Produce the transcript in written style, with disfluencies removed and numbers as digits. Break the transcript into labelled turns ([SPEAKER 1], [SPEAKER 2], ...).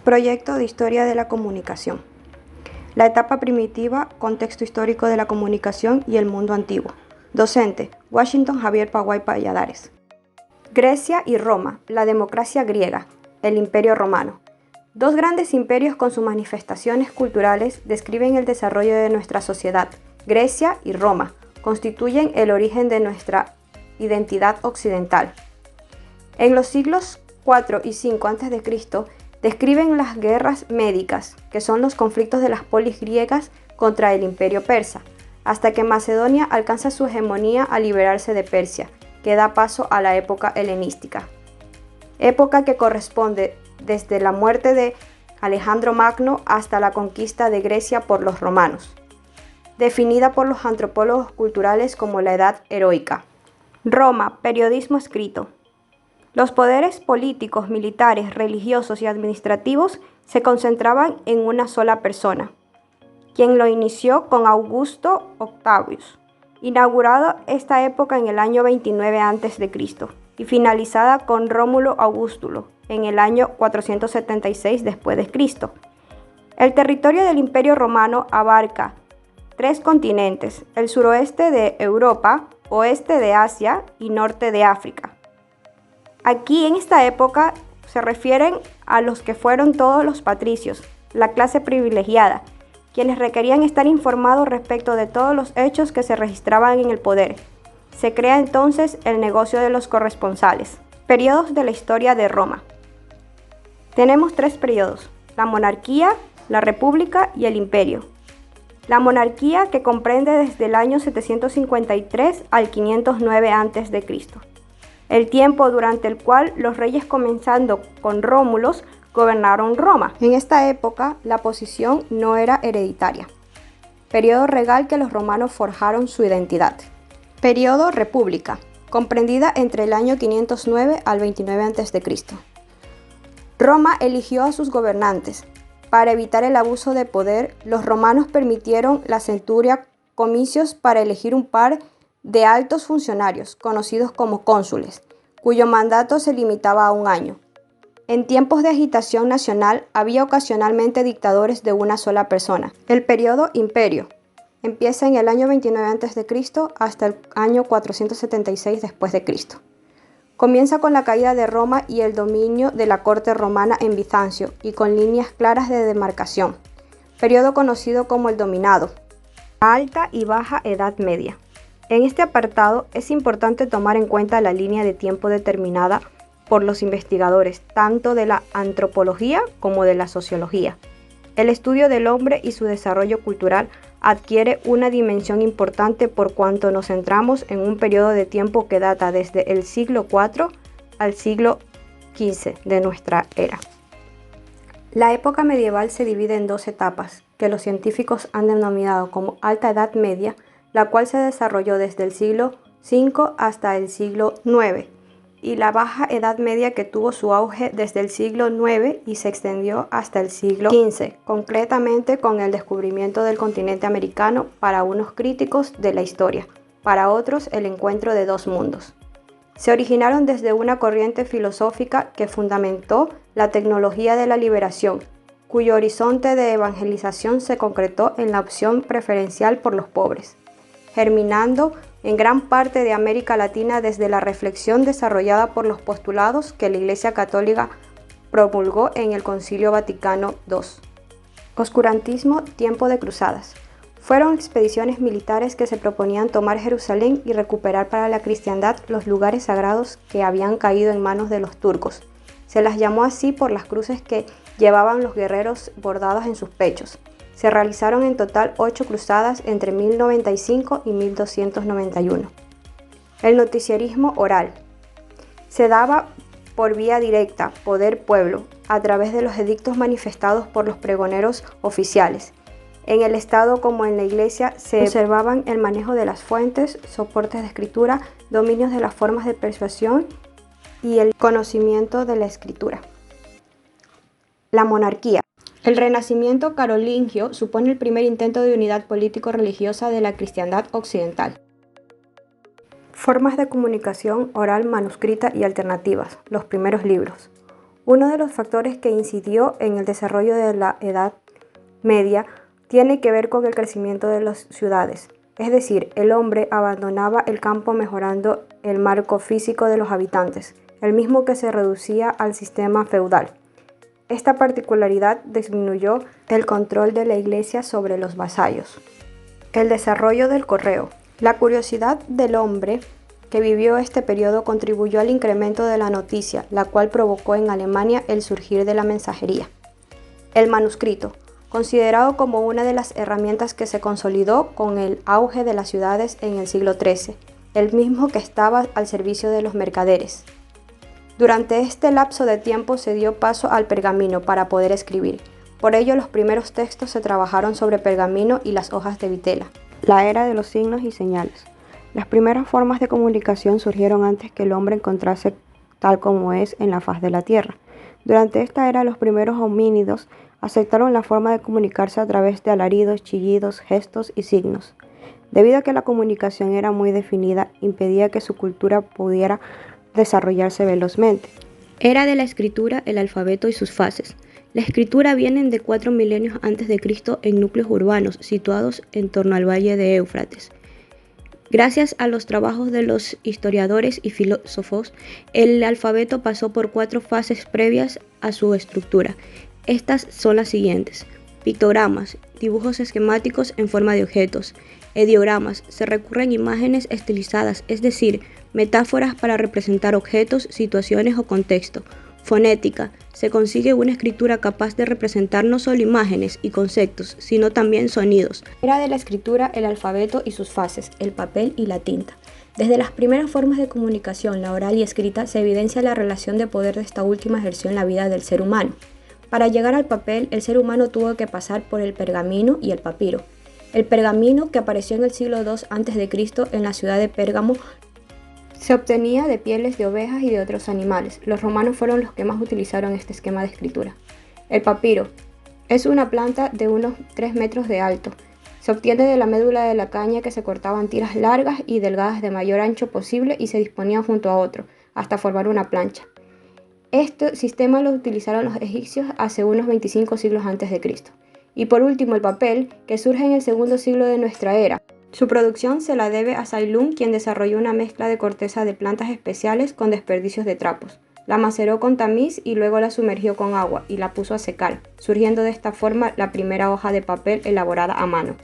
[SPEAKER 1] Proyecto de Historia de la Comunicación. La etapa primitiva, contexto histórico de la comunicación y el mundo antiguo. Docente, Washington Javier Paguay Valladares. Grecia y Roma, la democracia griega, el Imperio Romano. Dos grandes imperios con sus manifestaciones culturales describen el desarrollo de nuestra sociedad. Grecia y Roma constituyen el origen de nuestra identidad occidental. En los siglos IV y V a.C., describen las guerras médicas, que son los conflictos de las polis griegas contra el imperio persa, hasta que Macedonia alcanza su hegemonía al liberarse de Persia, que da paso a la época helenística. Época que corresponde desde la muerte de Alejandro Magno hasta la conquista de Grecia por los romanos, definida por los antropólogos culturales como la Edad Heroica. Roma, periodismo escrito. Los poderes políticos, militares, religiosos y administrativos se concentraban en una sola persona, quien lo inició con Augusto Octavius, inaugurado esta época en el año 29 a.C. y finalizada con Rómulo Augustulo en el año 476 d.C. El territorio del Imperio Romano abarca 3 continentes: el suroeste de Europa, oeste de Asia y norte de África. Aquí en esta época se refieren a los que fueron todos los patricios, la clase privilegiada, quienes requerían estar informados respecto de todos los hechos que se registraban en el poder. Se crea entonces el negocio de los corresponsales. Periodos de la historia de Roma. Tenemos 3 periodos: la monarquía, la república y el imperio. La monarquía, que comprende desde el año 753 al 509 a.C., el tiempo durante el cual los reyes, comenzando con Rómulos, gobernaron Roma. En esta época la posición no era hereditaria. Periodo regal, que los romanos forjaron su identidad. Periodo república, comprendida entre el año 509 al 29 a.C. Roma eligió a sus gobernantes. Para evitar el abuso de poder, los romanos permitieron la centuria, comicios para elegir un par de altos funcionarios, conocidos como cónsules, cuyo mandato se limitaba a 1 año. En tiempos de agitación nacional había ocasionalmente dictadores de una sola persona. El periodo imperio empieza en el año 29 a.C. hasta el año 476 d.C. Comienza con la caída de Roma y el dominio de la corte romana en Bizancio, y con líneas claras de demarcación. Periodo conocido como el dominado. Alta y baja Edad Media. En este apartado es importante tomar en cuenta la línea de tiempo determinada por los investigadores, tanto de la antropología como de la sociología. El estudio del hombre y su desarrollo cultural adquiere una dimensión importante por cuanto nos centramos en un periodo de tiempo que data desde el siglo IV al siglo XV de nuestra era. La época medieval se divide en 2 etapas, que los científicos han denominado como Alta Edad Media, la cual se desarrolló desde el siglo V hasta el siglo IX, y la Baja Edad Media, que tuvo su auge desde el siglo IX y se extendió hasta el siglo XV, concretamente con el descubrimiento del continente americano para unos críticos de la historia, para otros el encuentro de 2 mundos. Se originaron desde una corriente filosófica que fundamentó la tecnología de la liberación, cuyo horizonte de evangelización se concretó en la opción preferencial por los pobres, germinando en gran parte de América Latina desde la reflexión desarrollada por los postulados que la Iglesia Católica promulgó en el Concilio Vaticano II. Oscurantismo, tiempo de cruzadas. Fueron expediciones militares que se proponían tomar Jerusalén y recuperar para la cristiandad los lugares sagrados que habían caído en manos de los turcos. Se las llamó así por las cruces que llevaban los guerreros bordadas en sus pechos. Se realizaron en total 8 cruzadas entre 1095 y 1291. El noticiarismo oral. Se daba por vía directa, poder-pueblo, a través de los edictos manifestados por los pregoneros oficiales. En el Estado como en la Iglesia se observaban el manejo de las fuentes, soportes de escritura, dominios de las formas de persuasión y el conocimiento de la escritura. La monarquía. El renacimiento carolingio supone el primer intento de unidad político-religiosa de la cristiandad occidental. Formas de comunicación oral, manuscrita y alternativas, los primeros libros. Uno de los factores que incidió en el desarrollo de la Edad Media tiene que ver con el crecimiento de las ciudades. Es decir, el hombre abandonaba el campo mejorando el marco físico de los habitantes, el mismo que se reducía al sistema feudal. Esta particularidad disminuyó el control de la iglesia sobre los vasallos. El desarrollo del correo. La curiosidad del hombre que vivió este periodo contribuyó al incremento de la noticia, la cual provocó en Alemania el surgir de la mensajería. El manuscrito. Considerado como una de las herramientas que se consolidó con el auge de las ciudades en el siglo XIII, el mismo que estaba al servicio de los mercaderes. Durante este lapso de tiempo se dio paso al pergamino para poder escribir. Por ello, los primeros textos se trabajaron sobre pergamino y las hojas de vitela. La era de los signos y señales. Las primeras formas de comunicación surgieron antes que el hombre encontrase tal como es en la faz de la tierra. Durante esta era, los primeros homínidos aceptaron la forma de comunicarse a través de alaridos, chillidos, gestos y signos. Debido a que la comunicación era muy definida, impedía que su cultura pudiera desarrollarse velozmente. Era de la escritura el alfabeto y sus fases. La escritura viene de 4 milenios antes de Cristo en núcleos urbanos situados en torno al valle de Éufrates. Gracias a los trabajos de los historiadores y filósofos, el alfabeto pasó por 4 fases previas a su estructura. Estas son las siguientes: pictogramas, dibujos esquemáticos en forma de objetos; ideogramas, se recurren imágenes estilizadas, es decir, metáforas para representar objetos, situaciones o contexto; fonética, se consigue una escritura capaz de representar no solo imágenes y conceptos, sino también sonidos. Era de la escritura el alfabeto y sus fases, el papel y la tinta. Desde las primeras formas de comunicación, la oral y escrita, se evidencia la relación de poder de esta última ejerció en la vida del ser humano. Para llegar al papel, el ser humano tuvo que pasar por el pergamino y el papiro. El pergamino, que apareció en el siglo II a.C. en la ciudad de Pérgamo, se obtenía de pieles de ovejas y de otros animales. Los romanos fueron los que más utilizaron este esquema de escritura. El papiro es una planta de unos 3 metros de alto. Se obtiene de la médula de la caña, que se cortaban tiras largas y delgadas de mayor ancho posible y se disponían junto a otro, hasta formar una plancha. Este sistema lo utilizaron los egipcios hace unos 25 siglos antes de Cristo. Y por último, el papel, que surge en el segundo siglo de nuestra era. Su producción se la debe a Sailún, quien desarrolló una mezcla de corteza de plantas especiales con desperdicios de trapos. La maceró con tamiz y luego la sumergió con agua y la puso a secar, surgiendo de esta forma la primera hoja de papel elaborada a mano.